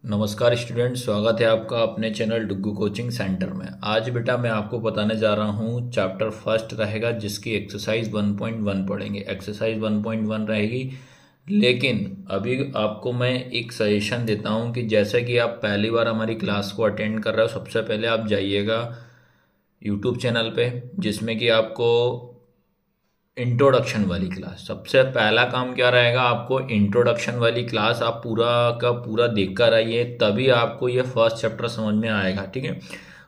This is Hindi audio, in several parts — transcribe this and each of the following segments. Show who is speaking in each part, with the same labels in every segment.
Speaker 1: नमस्कार स्टूडेंट, स्वागत है आपका अपने चैनल डुग्गू कोचिंग सेंटर में। आज बेटा मैं आपको बताने जा रहा हूँ चैप्टर फर्स्ट रहेगा जिसकी एक्सरसाइज 1.1 पढ़ेंगे। एक्सरसाइज 1.1 रहेगी, लेकिन अभी आपको मैं एक सजेशन देता हूँ कि जैसे कि आप पहली बार हमारी क्लास को अटेंड कर रहे हो, सबसे पहले आप जाइएगा यूट्यूब चैनल पे जिसमें कि आपको इंट्रोडक्शन वाली क्लास, सबसे पहला काम क्या रहेगा, आपको इंट्रोडक्शन वाली क्लास आप पूरा का पूरा देख कर आइए, तभी आपको ये फर्स्ट चैप्टर समझ में आएगा। ठीक है,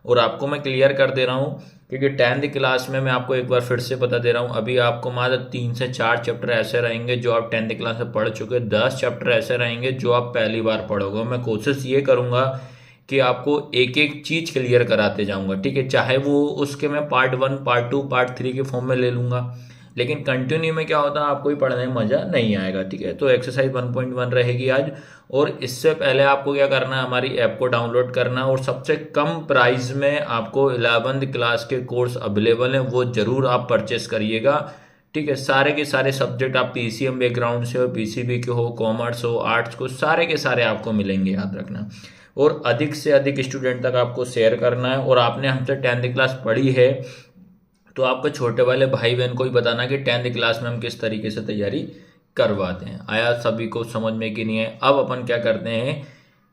Speaker 1: और आपको मैं क्लियर कर दे रहा हूँ क्योंकि 10th क्लास में मैं आपको एक बार फिर से बता दे रहा हूँ, अभी आपको मात्र 3 से 4 चैप्टर ऐसे रहेंगे जो आप 10th क्लास में पढ़ चुके, 10 चैप्टर ऐसे रहेंगे जो आप पहली बार पढ़ोगे। मैं कोशिश ये करूँगा कि आपको एक एक चीज़ क्लियर कराते जाऊँगा। ठीक है, चाहे वो उसके मैं पार्ट 1, पार्ट 2, पार्ट 3 के फॉर्म में ले लूँगा, लेकिन कंटिन्यू में क्या होता है आपको ही पढ़ने में मज़ा नहीं आएगा। ठीक है, तो एक्सरसाइज 1.1 रहेगी आज, और इससे पहले आपको क्या करना है, हमारी ऐप को डाउनलोड करना, और सबसे कम प्राइस में आपको 11th क्लास के कोर्स अवेलेबल हैं, वो ज़रूर आप परचेस करिएगा। ठीक है, सारे के सारे सब्जेक्ट, आप पीसीएम बैकग्राउंड से हो, पीसीबी के हो, कॉमर्स हो, आर्ट्स को, सारे के सारे आपको मिलेंगे, याद रखना। और अधिक से अधिक स्टूडेंट तक आपको शेयर करना है, और आपने हमसे 10th क्लास पढ़ी है तो आपके छोटे वाले भाई बहन को ही बताना कि 10th क्लास में हम किस तरीके से तैयारी करवाते हैं। आया सभी को समझ में कि नहीं है? अब अपन क्या करते हैं,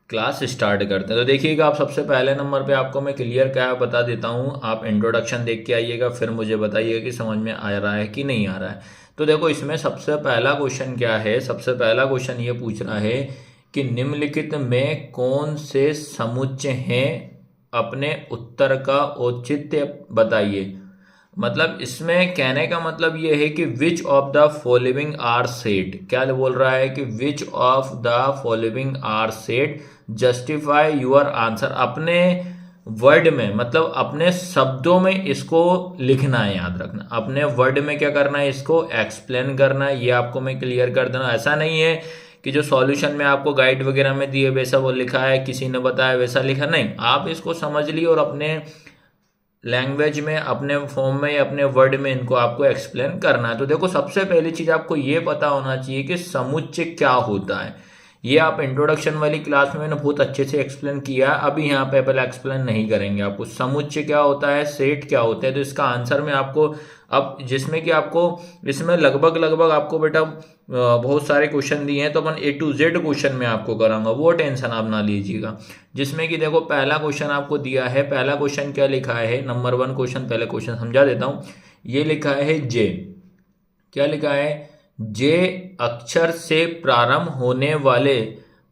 Speaker 1: क्लास स्टार्ट करते हैं। तो देखिएगा, आप सबसे पहले नंबर पे आपको मैं क्लियर क्या बता देता हूँ, आप इंट्रोडक्शन देख के आइएगा, फिर मुझे बताइएगा कि समझ में आ रहा है कि नहीं आ रहा है। तो देखो, इसमें सबसे पहला क्वेश्चन क्या है, सबसे पहला क्वेश्चन ये पूछ रहा है कि निम्नलिखित में कौन से समुच्चय हैं, अपने उत्तर का औचित्य बताइए। मतलब इसमें कहने का मतलब ये है कि which of the following are set, क्या बोल रहा है कि which of the following are set justify your answer. अपने वर्ड में, मतलब अपने शब्दों में इसको लिखना है, याद रखना। अपने वर्ड में क्या करना है, इसको एक्सप्लेन करना है। ये आपको मैं क्लियर कर देना, ऐसा नहीं है कि जो सॉल्यूशन में आपको गाइड वगैरह में दिए वैसा वो लिखा है, किसी ने बताया वैसा लिखा, नहीं। आप इसको समझ लिए और अपने लैंग्वेज में, अपने फॉर्म में या अपने वर्ड में इनको आपको एक्सप्लेन करना है। तो देखो, सबसे पहली चीज आपको ये पता होना चाहिए कि समुच्चय क्या होता है। ये आप इंट्रोडक्शन वाली क्लास में मैंने बहुत अच्छे से एक्सप्लेन किया है, अभी यहाँ पे पहले एक्सप्लेन नहीं करेंगे आपको। समुच्चय क्या होता है, सेट क्या होता है, तो इसका आंसर में आपको, अब जिसमें कि आपको इसमें लगभग लगभग आपको बेटा बहुत सारे क्वेश्चन दिए हैं, तो अपन A to Z क्वेश्चन में आपको कराऊंगा, वो टेंशन आप ना लीजिएगा। जिसमें कि देखो, पहला क्वेश्चन आपको दिया है, पहला क्वेश्चन क्या लिखा है, नंबर 1 क्वेश्चन, पहले क्वेश्चन समझा देता हूं। ये लिखा है जे, क्या लिखा है, जे अक्षर से प्रारंभ होने वाले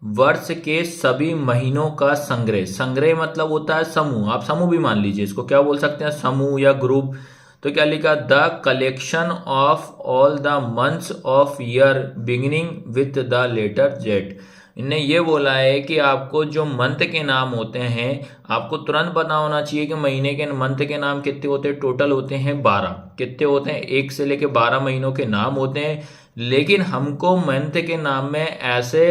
Speaker 1: वर्ष के सभी महीनों का संग्रह। संग्रह मतलब होता है समूह, आप समूह भी मान लीजिए इसको, क्या बोल सकते हैं, समूह या ग्रुप। तो क्या लिखा, the collection of all the months of year beginning with the letter Z. इन्हें ये बोला है कि आपको जो मंथ के नाम होते हैं, आपको तुरंत पता होना चाहिए कि महीने के मंथ के नाम कितने होते हैं। टोटल होते हैं 12। कितने होते हैं, 1 से लेके 12 महीनों के नाम होते हैं। लेकिन हमको मंथ के नाम में ऐसे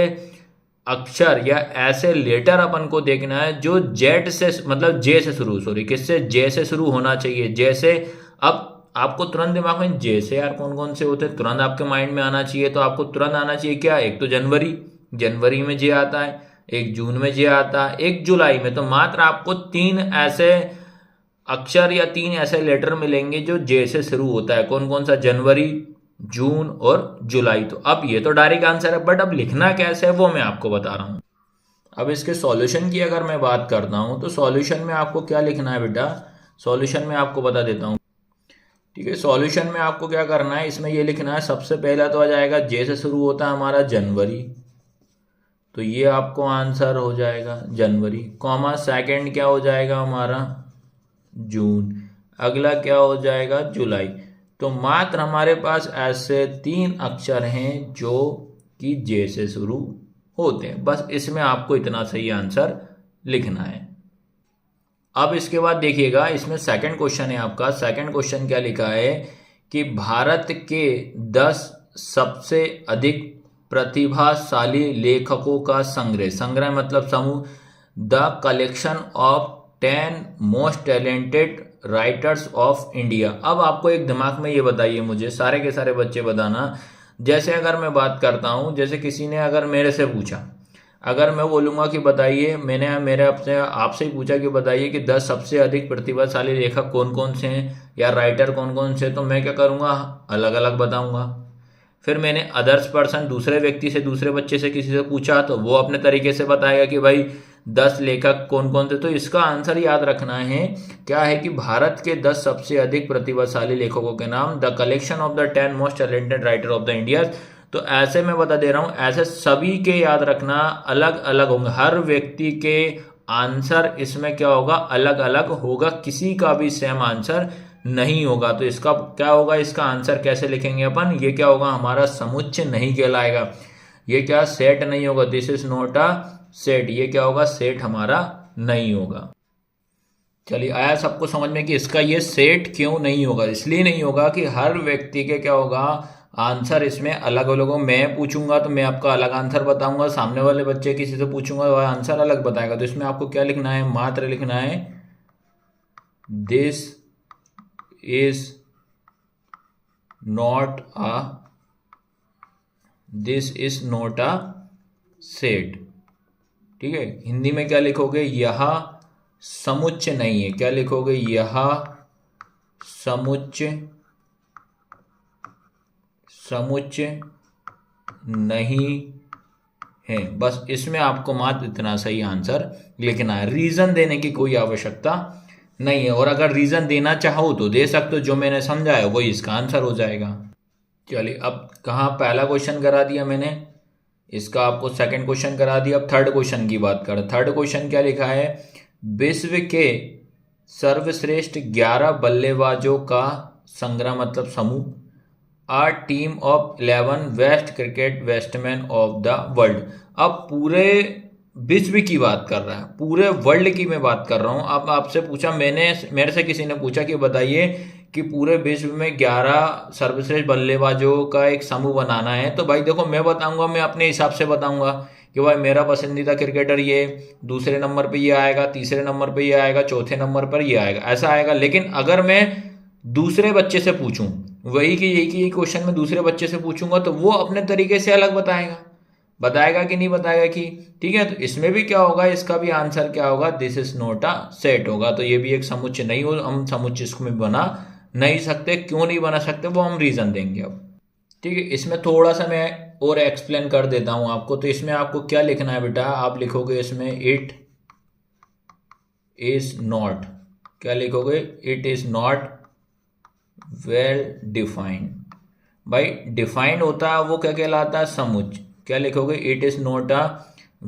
Speaker 1: अक्षर या ऐसे लेटर अपन को देखना है जो जेड से, मतलब जे से शुरू, सॉरी किससे, जे से शुरू होना चाहिए। जैसे अब आपको तुरंत दिमाग में जैसे यार कौन कौन से होते हैं, तुरंत आपके माइंड में आना चाहिए। तो आपको तुरंत आना चाहिए क्या, एक तो जनवरी, जनवरी में जे आता है, एक जून में जे आता है, एक जुलाई में। तो मात्र आपको 3 ऐसे अक्षर या 3 ऐसे लेटर मिलेंगे जो जे से शुरू होता है। कौन कौन सा, जनवरी, जून और जुलाई। तो अब ये तो डायरेक्ट आंसर है, बट अब लिखना कैसे है वो मैं आपको बता रहा हूं। अब इसके सॉल्यूशन की अगर मैं बात करता हूं, तो सॉल्यूशन में आपको क्या लिखना है बेटा, सॉल्यूशन में आपको बता देता हूं। ठीक है, सॉल्यूशन में आपको क्या करना है, इसमें ये लिखना है, सबसे पहला तो आ जाएगा, जे से शुरू होता है हमारा जनवरी, तो ये आपको आंसर हो जाएगा जनवरी, कॉमा सेकंड क्या हो जाएगा हमारा, जून, अगला क्या हो जाएगा, जुलाई। तो मात्र हमारे पास ऐसे 3 अक्षर हैं जो कि जे से शुरू होते हैं। बस इसमें आपको इतना सही आंसर लिखना है। अब इसके बाद देखिएगा, इसमें सेकंड क्वेश्चन है आपका। सेकंड क्वेश्चन क्या लिखा है कि भारत के 10 सबसे अधिक प्रतिभाशाली लेखकों का संग्रह, संग्रह मतलब समूह, the collection of 10 most talented writers of India. अब आपको एक दिमाग में ये बताइए, मुझे सारे के सारे बच्चे बताना, जैसे अगर मैं बात करता हूं, जैसे किसी ने अगर मेरे से पूछा, अगर मैं बोलूँगा कि बताइए, मैंने मेरे आपसे ही पूछा कि बताइए कि 10 सबसे अधिक प्रतिभाशाली लेखक कौन कौन से हैं या राइटर कौन कौन से, तो मैं क्या करूँगा, अलग अलग बताऊँगा। फिर मैंने अदर्स पर्सन, दूसरे व्यक्ति से, दूसरे बच्चे से, किसी से पूछा तो वो अपने तरीके से बताएगा कि भाई 10 लेखक कौन कौन थे। तो इसका आंसर याद रखना है, क्या है कि भारत के 10 सबसे अधिक प्रतिभाशाली लेखकों के नाम, the collection of the 10 most talented writer of the India. तो ऐसे मैं बता दे रहा हूँ, ऐसे सभी के याद रखना अलग अलग होंगे, हर व्यक्ति के आंसर इसमें क्या होगा, अलग अलग होगा, किसी का भी सेम आंसर नहीं होगा। तो इसका क्या होगा, इसका आंसर कैसे लिखेंगे अपन, ये क्या होगा, हमारा समुच्चय नहीं कहलाएगा, ये क्या सेट नहीं होगा, this is not a set, ये क्या होगा, सेट हमारा नहीं होगा। चलिए, आया सबको समझ में कि इसका ये सेट क्यों नहीं होगा। इसलिए नहीं होगा कि हर व्यक्ति के क्या होगा, आंसर इसमें अलग अलग हो। मैं पूछूंगा तो मैं आपका अलग आंसर बताऊंगा, सामने वाले बच्चे किसी से पूछूंगा वह आंसर अलग बताएगा। तो इसमें आपको क्या लिखना है, मात्र लिखना है this is not a set. ठीक है, हिंदी में क्या लिखोगे, यह समुच्चय नहीं है। क्या लिखोगे, यह समुच्चय नहीं है। बस इसमें आपको मात्र इतना सही आंसर लिखना है, रीजन देने की कोई आवश्यकता नहीं है। और अगर रीजन देना चाहो तो दे सकते हो, जो मैंने समझाया वही इसका आंसर हो जाएगा। चलिए, अब कहाँ पहला क्वेश्चन करा दिया मैंने, इसका आपको सेकंड क्वेश्चन करा दिया। अब थर्ड क्वेश्चन की बात करें। थर्ड क्वेश्चन क्या लिखा है, विश्व के सर्वश्रेष्ठ 11 बल्लेबाजों का संग्रह, मतलब समूह, a team of 11 best cricket batsman of the world. अब पूरे विश्व की बात कर रहा है, पूरे वर्ल्ड की मैं बात कर रहा हूं। अब आपसे पूछा, मेरे से किसी ने पूछा कि बताइए कि पूरे विश्व में 11 सर्वश्रेष्ठ बल्लेबाजों का एक समूह बनाना है। तो भाई देखो, मैं बताऊंगा, मैं अपने हिसाब से बताऊंगा कि भाई मेरा पसंदीदा क्रिकेटर ये, दूसरे नंबर पे ये आएगा, तीसरे नंबर पे ये आएगा, चौथे नंबर पर ये आएगा, ऐसा आएगा। लेकिन अगर मैं दूसरे बच्चे से पूछूं वही कि यही क्वेश्चन में दूसरे बच्चे से पूछूंगा तो वो अपने तरीके से अलग बताएगा कि नहीं बताएगा कि, ठीक है। तो इसमें भी क्या होगा, इसका भी आंसर क्या होगा, this is not a set होगा। तो ये भी एक समुच्चय नहीं हो, हम समुच्चय इसमें बना नहीं सकते। क्यों नहीं बना सकते वो हम रीजन देंगे अब। ठीक है, इसमें थोड़ा सा मैं और एक्सप्लेन कर देता हूं आपको। तो इसमें आपको क्या लिखना है बेटा, आप लिखोगे इसमें इट इज नॉट, क्या लिखोगे, it is not well defined. भाई डिफाइंड होता है वो क्या कहलाता है, समुच्चय। क्या लिखोगे, it is not a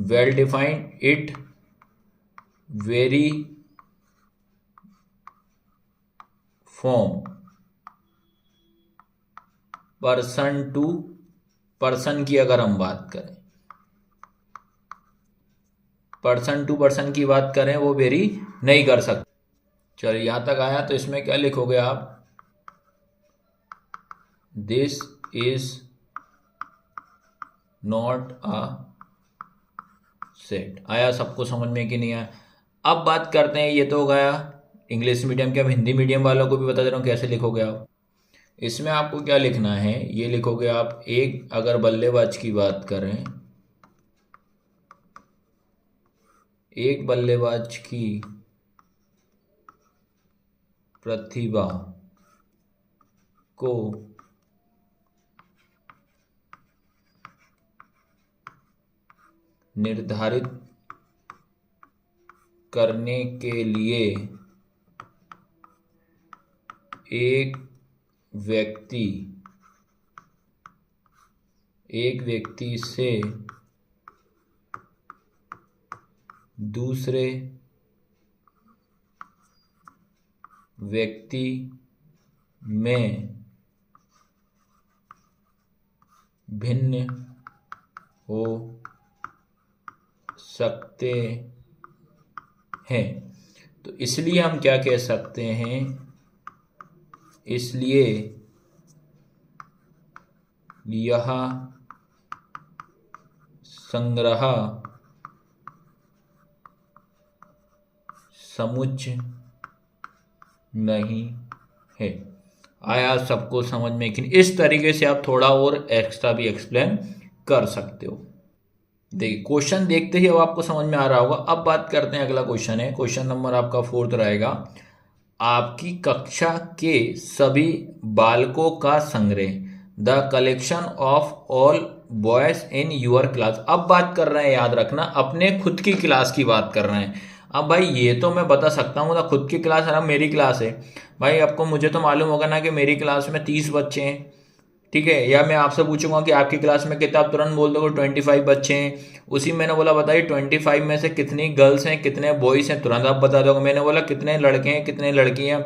Speaker 1: well defined, it vary from person to person की अगर हम बात करें, पर्सन टू पर्सन की बात करें, वो वेरी नहीं कर सकते। चलिए, यहां तक आया। तो इसमें क्या लिखोगे आप, this is not a set. आया सबको समझ में कि नहीं आया। अब बात करते हैं, ये तो हो गया इंग्लिश मीडियम के। अब हिंदी मीडियम वालों को भी बता दे रहा हूँ कैसे लिखोगे आप। इसमें आपको क्या लिखना है, ये लिखोगे आप, एक अगर बल्लेबाज की बात करें, एक बल्लेबाज की प्रतिभा को निर्धारित करने के लिए एक व्यक्ति से दूसरे व्यक्ति में भिन्न हो सकते हैं। तो इसलिए हम क्या कह सकते हैं, इसलिए यह संग्रह समुच्चय नहीं है। आया सबको समझ में कि इस तरीके से आप थोड़ा और एक्स्ट्रा भी एक्सप्लेन कर सकते हो। देखिए क्वेश्चन देखते ही अब आपको समझ में आ रहा होगा। अब बात करते हैं, अगला क्वेश्चन है, क्वेश्चन नंबर आपका 4 रहेगा। आपकी कक्षा के सभी बालकों का संग्रह, the collection of all boys in your class. अब बात कर रहे हैं, याद रखना, अपने खुद की क्लास की बात कर रहे हैं। अब भाई ये तो मैं बता सकता हूँ ना, खुद की क्लास है ना, मेरी क्लास है भाई। आपको मुझे तो मालूम होगा ना कि मेरी क्लास में 30 बच्चे हैं, ठीक है। या मैं आपसे पूछूंगा कि आपकी क्लास में कितना, आप तुरंत बोल दोगे 25 बच्चे हैं। उसी मैंने बोला बताइए 25 में से कितनी गर्ल्स हैं कितने बॉयज हैं, तुरंत आप बता दोगे। मैंने बोला कितने लड़के हैं कितने लड़कियां,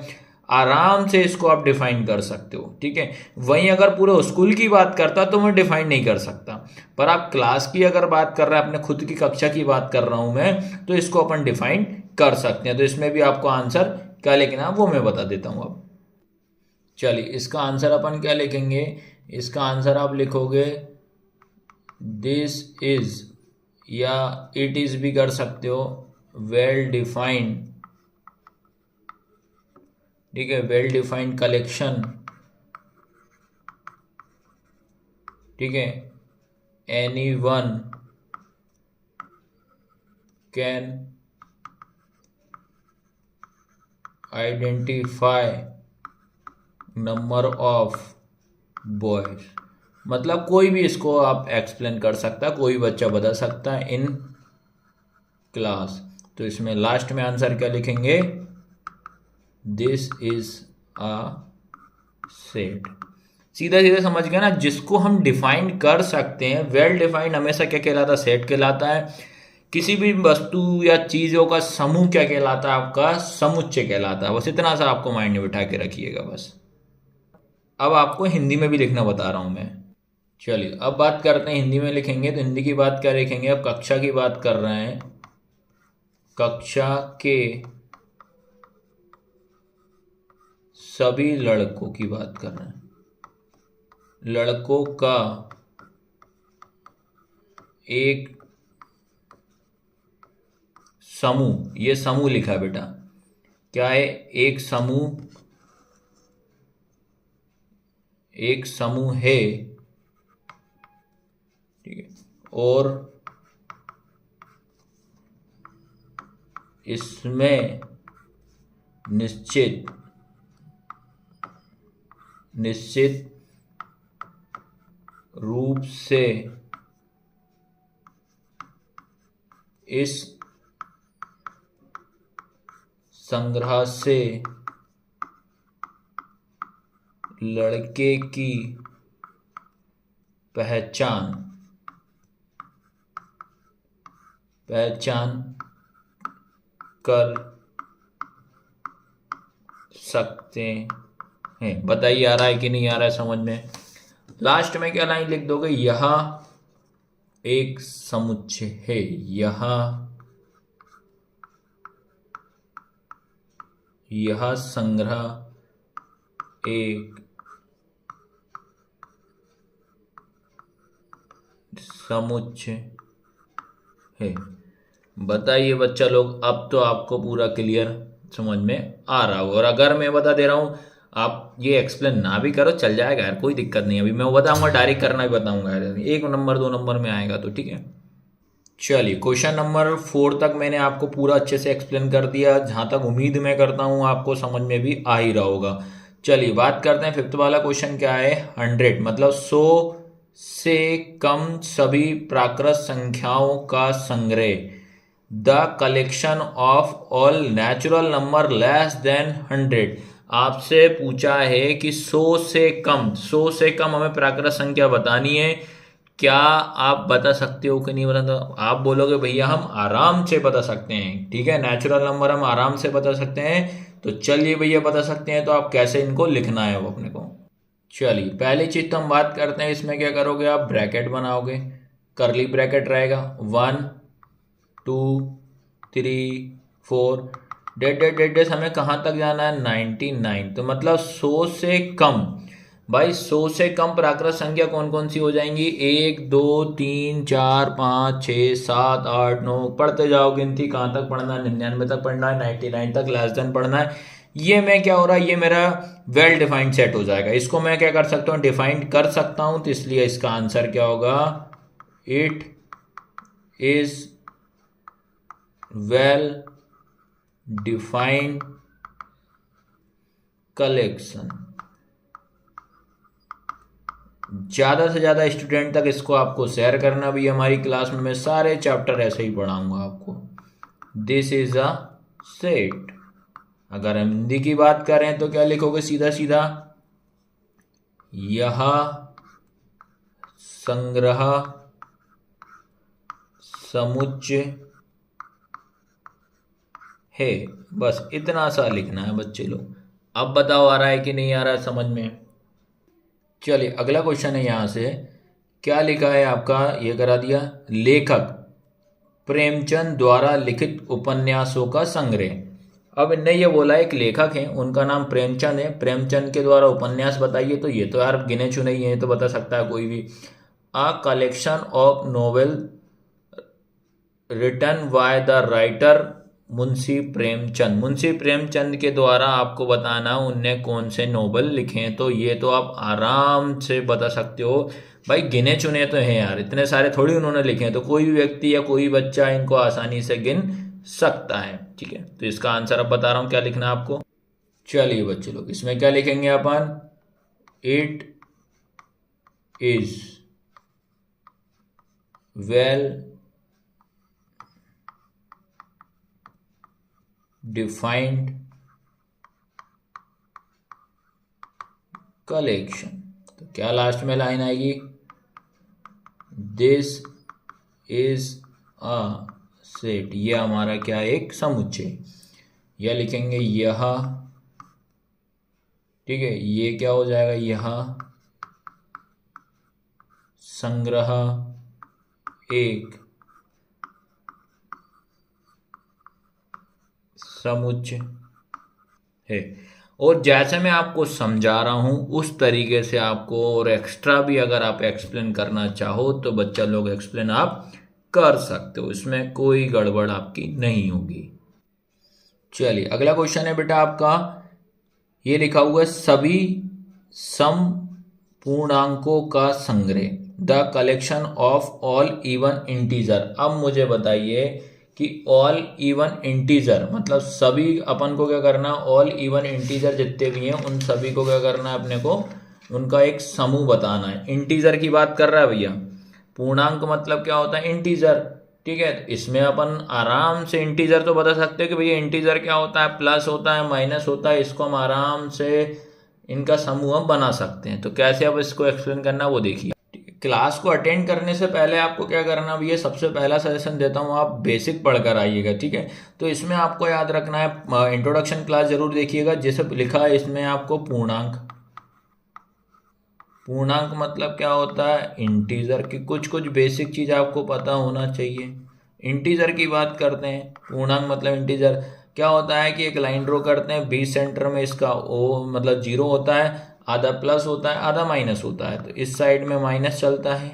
Speaker 1: आराम से इसको आप डिफाइन कर सकते हो, ठीक है। वहीं अगर पूरे स्कूल की बात करता तो मैं डिफाइन नहीं कर सकता, पर आप क्लास की अगर बात कर रहे हैं, अपने खुद की कक्षा की बात कर रहा हूं मैं, तो इसको अपन डिफाइन कर सकते हैं। तो इसमें भी आपको आंसर क्या लिखना है वो मैं बता देता हूं अब। चलिए इसका आंसर अपन क्या लिखेंगे, इसका आंसर आप लिखोगे दिस इज, या इट इज भी कर सकते हो, वेल डिफाइंड, ठीक है, वेल डिफाइंड कलेक्शन, ठीक है, any one can identify number of boys. मतलब कोई भी इसको आप एक्सप्लेन कर सकता है, कोई बच्चा बता सकता है इन क्लास। तो इसमें लास्ट में आंसर क्या लिखेंगे, दिस इज अ सेट। सीधा सीधा समझ गया ना, जिसको हम डिफाइन कर सकते हैं, वेल डिफाइंड हमेशा क्या कहलाता है, सेट कहलाता है। किसी भी वस्तु या चीजों का समूह क्या कहलाता है, आपका समुच्चय कहलाता है। बस इतना सा आपको माइंड में बिठा के रखिएगा बस। अब आपको हिंदी में भी लिखना बता रहा हूं मैं। चलिए अब बात करते हैं, हिंदी में लिखेंगे तो हिंदी की बात क्या लिखेंगे, अब कक्षा की बात कर रहे हैं। कक्षा के सभी लड़कों की बात कर रहे हैं, लड़कों का एक समूह, ये समूह लिखा बेटा, क्या है, एक समूह, एक समूह है, ठीक है, और इसमें निश्चित रूप से इस संग्रह से लड़के की पहचान कर सकते हैं। बताइए आ रहा है कि नहीं आ रहा है समझ में। लास्ट में क्या लाइन लिख दोगे, यह एक समुच्चय है, यह संग्रह एक समुच्चय है। बताइए बच्चा लोग, अब तो आपको पूरा क्लियर समझ में आ रहा हो। और अगर मैं बता दे रहा हूं, आप ये एक्सप्लेन ना भी करो चल जाएगा यार, कोई दिक्कत नहीं। अभी मैं बताऊंगा, डायरेक्ट करना भी बताऊंगा यार, 1 नंबर 2 नंबर में आएगा तो ठीक है। चलिए क्वेश्चन नंबर 4 तक मैंने आपको पूरा अच्छे से एक्सप्लेन कर दिया, जहां तक उम्मीद मैं करता हूं आपको समझ में भी आ ही रहा होगा। चलिए बात करते हैं 5th वाला क्वेश्चन क्या है, 100 मतलब 100 से कम सभी प्राकृत संख्याओं का संग्रह, the collection of all natural number less than 100। आपसे पूछा है कि 100 से कम हमें प्राकृत संख्या बतानी है। क्या आप बता सकते हो कि नहीं बता, आप बोलोगे भैया हम आराम से बता सकते हैं, ठीक है, नेचुरल नंबर हम आराम से बता सकते हैं। तो चलिए भैया बता सकते हैं, तो आप कैसे इनको लिखना है वो अपने को। चलिए पहली चीज तो हम बात करते हैं, इसमें क्या करोगे आप, ब्रैकेट बनाओगे, करली ब्रैकेट रहेगा, 1 2 3 4, डेट हमें कहाँ तक जाना है, 99। तो मतलब 100 से कम, भाई 100 से कम प्राकृत संख्या कौन कौन सी हो जाएंगी, 1 2 3 4 5 6 7 8 9, पढ़ते जाओ गिनती, कहाँ तक पढ़ना है, 99 तक पढ़ना है, 99 तक लेस देन पढ़ना है। ये मैं क्या हो रहा है, ये मेरा वेल डिफाइंड सेट हो जाएगा। इसको मैं क्या कर सकता हूँ, डिफाइंड कर सकता हूँ, तो इसलिए इसका आंसर क्या होगा, it is well defined collection। ज़्यादा से ज़्यादा स्टूडेंट तक इसको आपको शेयर करना भी। हमारी क्लास में मैं सारे चैप्टर ऐसे ही पढ़ाऊंगा आपको। This is a set. अगर हम हिंदी की बात करें तो क्या लिखोगे सीधा सीधा, यह संग्रह समुच्चय है। बस इतना सा लिखना है बच्चे लोग। अब बताओ आ रहा है कि नहीं आ रहा है समझ में। चलिए अगला क्वेश्चन है, यहाँ से क्या लिखा है आपका, ये करा दिया, लेखक प्रेमचंद द्वारा लिखित उपन्यासों का संग्रह। अब इनने ये बोला एक लेखक है, उनका नाम प्रेमचंद है, प्रेमचंद के द्वारा उपन्यास बताइए। तो ये तो यार गिने चुने ही हैं, तो बता सकता है कोई भी। A collection of novel written by the writer Munshi Premchand. Munshi Premchand के द्वारा आपको बताना उनने कौन से नोवेल लिखे हैं। तो ये तो आप आराम से बता सकते हो भाई, गिने चुने तो हैं यार, इतने सारे थोड़ी उन्होंने लिखे हैं। तो कोई भी व्यक्ति या कोई बच्चा इनको आसानी से गिन सकता है। ठीक है, तो इसका आंसर अब बता रहा हूं क्या लिखना है आपको। चलिए बच्चे लोग, इसमें क्या लिखेंगे अपन, it is well defined collection. तो क्या लास्ट में लाइन आएगी, दिस इज अ सेट। ये हमारा क्या, एक समुच्चय। यह लिखेंगे यह, ठीक है, ये क्या हो जाएगा, यह संग्रह एक समुच्चय है। और जैसे मैं आपको समझा रहा हूं उस तरीके से आपको, और एक्स्ट्रा भी अगर आप एक्सप्लेन करना चाहो तो बच्चा लोग एक्सप्लेन आप कर सकते हो, इसमें कोई गड़बड़ आपकी नहीं होगी। चलिए अगला क्वेश्चन है बेटा आपका, ये लिखा हुआ है सभी सम पूर्णांकों का संग्रह, the collection of all even integer. अब मुझे बताइए कि ऑल इवन इंटीजर मतलब सभी, अपन को क्या करना, ऑल इवन इंटीजर जितने भी हैं उन सभी को क्या करना है, अपने को उनका एक समूह बताना है। इंटीजर की बात कर रहा है भैया, पूर्णांक मतलब क्या होता है, इंटीजर। ठीक है, तो इसमें अपन आराम से इंटीजर तो बता सकते हैं कि भैया इंटीजर क्या होता है, प्लस होता है, माइनस होता है। इसको हम आराम से इनका समूह हम बना सकते हैं। तो कैसे अब इसको एक्सप्लेन करना वो देखिए। क्लास को अटेंड करने से पहले आपको क्या करना भैया, सबसे पहला सजेशन देता हूँ आप बेसिक पढ़कर आइएगा। ठीक है, तो इसमें आपको याद रखना है, इंट्रोडक्शन क्लास जरूर देखिएगा। जैसे लिखा है इसमें आपको पूर्णांक, पूर्णांक मतलब क्या होता है, इंटीजर की कुछ कुछ बेसिक चीज आपको पता होना चाहिए। इंटीजर की बात करते हैं, पूर्णांक मतलब इंटीजर क्या होता है कि एक लाइन ड्रॉ करते हैं, बीच सेंटर में इसका ओ मतलब 0 होता है, आधा प्लस होता है, आधा माइनस होता है। तो इस साइड में माइनस चलता है,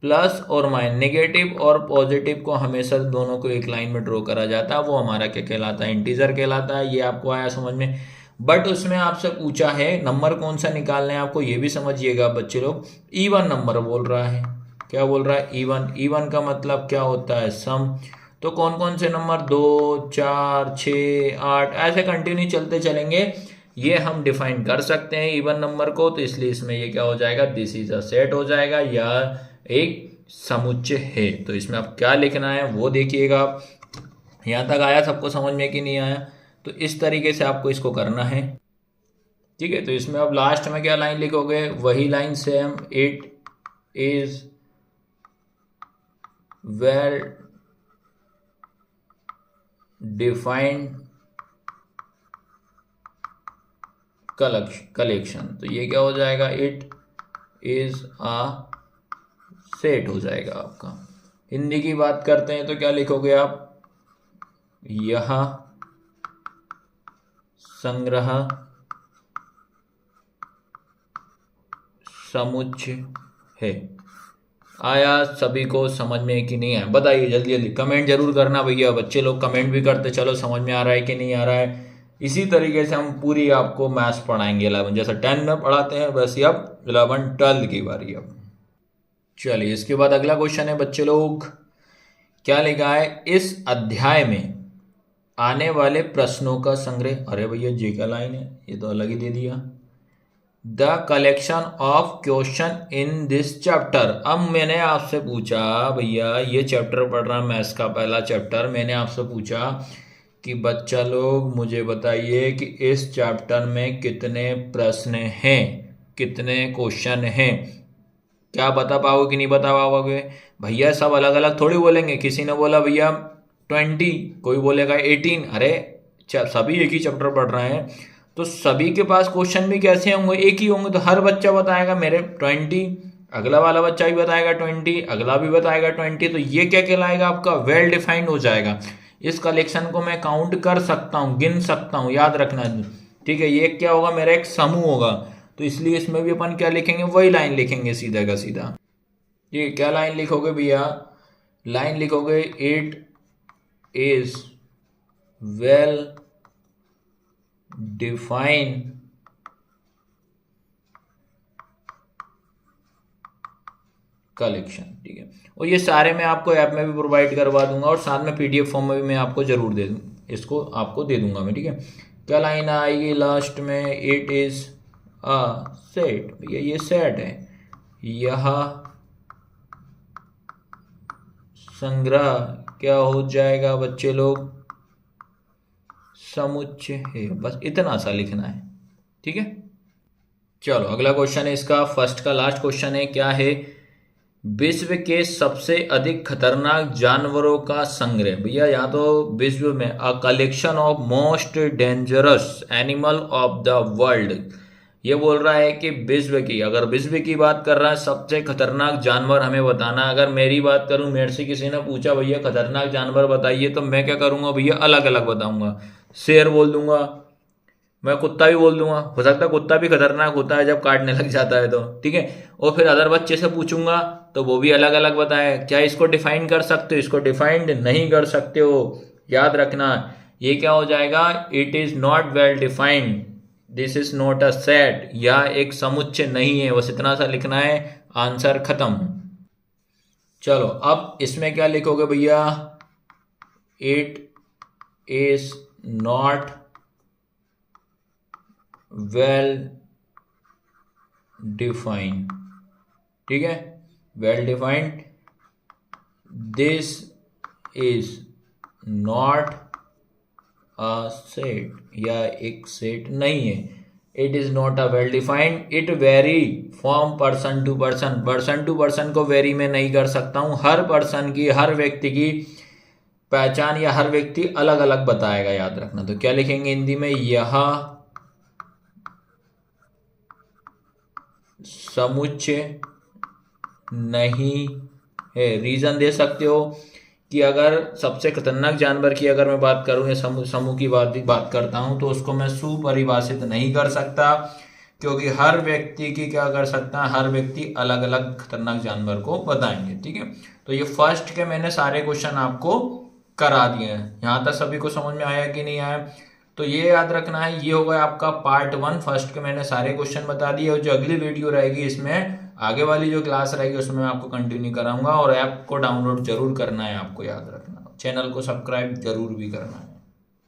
Speaker 1: प्लस और माइनस, नेगेटिव और पॉजिटिव को हमेशा दोनों को एक लाइन में ड्रॉ करा जाता है, वो हमारा क्या कहलाता है, इंटीजर कहलाता है। ये आपको आया समझ में। बट उसमें आपसे पूछा है नंबर कौन सा निकालना है आपको, ये भी समझिएगा बच्चे लोग। इवन नंबर बोल रहा है, क्या बोल रहा है, इवन। इवन का मतलब क्या होता है, सम। तो कौन कौन से नंबर, 2, 4, 6, 8 ऐसे कंटिन्यू चलते चलेंगे, ये हम डिफाइन कर सकते हैं इवन नंबर को। तो इसलिए इसमें ये क्या हो जाएगा, दिस इज अ सेट हो जाएगा, या एक समुच्चय है। तो इसमें आप क्या लिखना है वो देखिएगा। यहाँ तक आया सबको समझ में कि नहीं आया, तो इस तरीके से आपको इसको करना है। ठीक है, तो इसमें अब लास्ट में क्या लाइन लिखोगे, वही line same, it is well defined collection. तो ये क्या हो जाएगा, इट इज अ सेट हो जाएगा आपका। हिंदी की बात करते हैं तो क्या लिखोगे आप, यह संग्रह समुच्चय है। आया सभी को समझ में कि नहीं आया, बताइए जल्दी जल्दी कमेंट जरूर करना भैया। बच्चे लोग कमेंट भी करते चलो समझ में आ रहा है कि नहीं आ रहा है। इसी तरीके से हम पूरी आपको मैथ्स पढ़ाएंगे 11, जैसे 10 में पढ़ाते हैं वैसे अब 11 12 की बारी अब। चलिए इसके बाद अगला क्वेश्चन है बच्चे लोग, क्या लिखा है, इस अध्याय में आने वाले प्रश्नों का संग्रह। अरे भैया जी का लाइन है, ये तो अलग ही दे दिया। The collection of question in this chapter. अब मैंने आपसे पूछा भैया, ये चैप्टर पढ़ रहा मैथ्स का पहला चैप्टर, मैंने आपसे पूछा कि बच्चा लोग मुझे बताइए कि इस चैप्टर में कितने प्रश्न हैं, कितने क्वेश्चन हैं। क्या बता पाओगे कि नहीं बता पाओगे? भैया सब अलग अलग थोड़ी बोलेंगे। किसी ने बोला भैया 20, कोई बोलेगा 18। अरे सभी एक ही चैप्टर पढ़ रहे हैं तो सभी के पास क्वेश्चन भी कैसे होंगे, एक ही होंगे। तो हर बच्चा बताएगा मेरे 20, अगला वाला बच्चा भी बताएगा 20, अगला भी बताएगा 20। तो ये क्या कहलाएगा आपका, वेल डिफाइंड हो जाएगा। इस कलेक्शन को मैं काउंट कर सकता हूँ, गिन सकता हूँ, याद रखना। ठीक है, ये क्या होगा, मेरा एक समूह होगा। तो इसलिए इसमें भी अपन क्या लिखेंगे, वही लाइन लिखेंगे सीधा का सीधा। ये क्या लाइन लिखोगे भैया, लाइन लिखोगे, it is well define collection. ठीक है, और ये सारे मैं आपको ऐप में भी प्रोवाइड करवा दूंगा और साथ में पीडीएफ फॉर्म में भी मैं आपको जरूर दे दूँ, इसको आपको दे दूंगा मैं। ठीक है, क्या लाइन आएगी लास्ट में, इट इज अ सेट। भैया ये सेट है, यह संग्रह क्या हो जाएगा बच्चे लोग, समुच्चय है। बस इतना सा लिखना है। ठीक है, चलो अगला क्वेश्चन है इसका, फर्स्ट का लास्ट क्वेश्चन है, क्या है, विश्व के सबसे अधिक खतरनाक जानवरों का संग्रह। भैया यहाँ तो विश्व में अ collection of most dangerous animal of the world. ये बोल रहा है कि विश्व की, अगर विश्व की बात कर रहा है सबसे खतरनाक जानवर हमें बताना। अगर मेरी बात करूं, मेरे से किसी ने पूछा भैया खतरनाक जानवर बताइए, तो मैं क्या करूंगा भैया, अलग अलग बताऊंगा। शेर बोल दूंगा, मैं कुत्ता भी बोल दूंगा, हो सकता है कुत्ता भी खतरनाक होता है जब काटने लग जाता है तो। ठीक है, और फिर अदर बच्चे से पूछूंगा तो वो भी अलग अलग बताए। क्या इसको डिफाइन कर सकते हो, इसको डिफाइंड नहीं कर सकते हो, याद रखना। ये क्या हो जाएगा, it is not well defined, this is not a set, यह एक समुच्चय नहीं है। बस इतना सा लिखना है, आंसर खत्म। चलो अब इसमें क्या लिखोगे भैया, it is not well defined. ठीक है, well defined, this is not a set, या एक सेट नहीं है। It is not a well defined, it vary from person to person. Person to person को वेरी में नहीं कर सकता हूं, हर पर्सन की, हर व्यक्ति की पहचान या हर व्यक्ति अलग अलग बताएगा, याद रखना। तो क्या लिखेंगे हिंदी में, यह समुच्चय नहीं है। रीजन दे सकते हो कि अगर सबसे खतरनाक जानवर की अगर मैं बात करूं या समूह की बात करता हूं, तो उसको मैं सुपरिभाषित नहीं कर सकता, क्योंकि हर व्यक्ति की क्या कर सकता है, हर व्यक्ति अलग अलग खतरनाक जानवर को बताएंगे। ठीक है, तो ये फर्स्ट के मैंने सारे क्वेश्चन आपको करा दिए हैं। यहाँ तक सभी को समझ में आया कि नहीं आया? तो ये याद रखना है, ये होगा आपका पार्ट 1। फर्स्ट के मैंने सारे क्वेश्चन बता दिए, और जो अगली वीडियो रहेगी इसमें आगे वाली जो क्लास रहेगी उसमें मैं आपको कंटिन्यू कराऊंगा। और ऐप को डाउनलोड जरूर करना है आपको, याद रखना। चैनल को सब्सक्राइब जरूर भी करना है।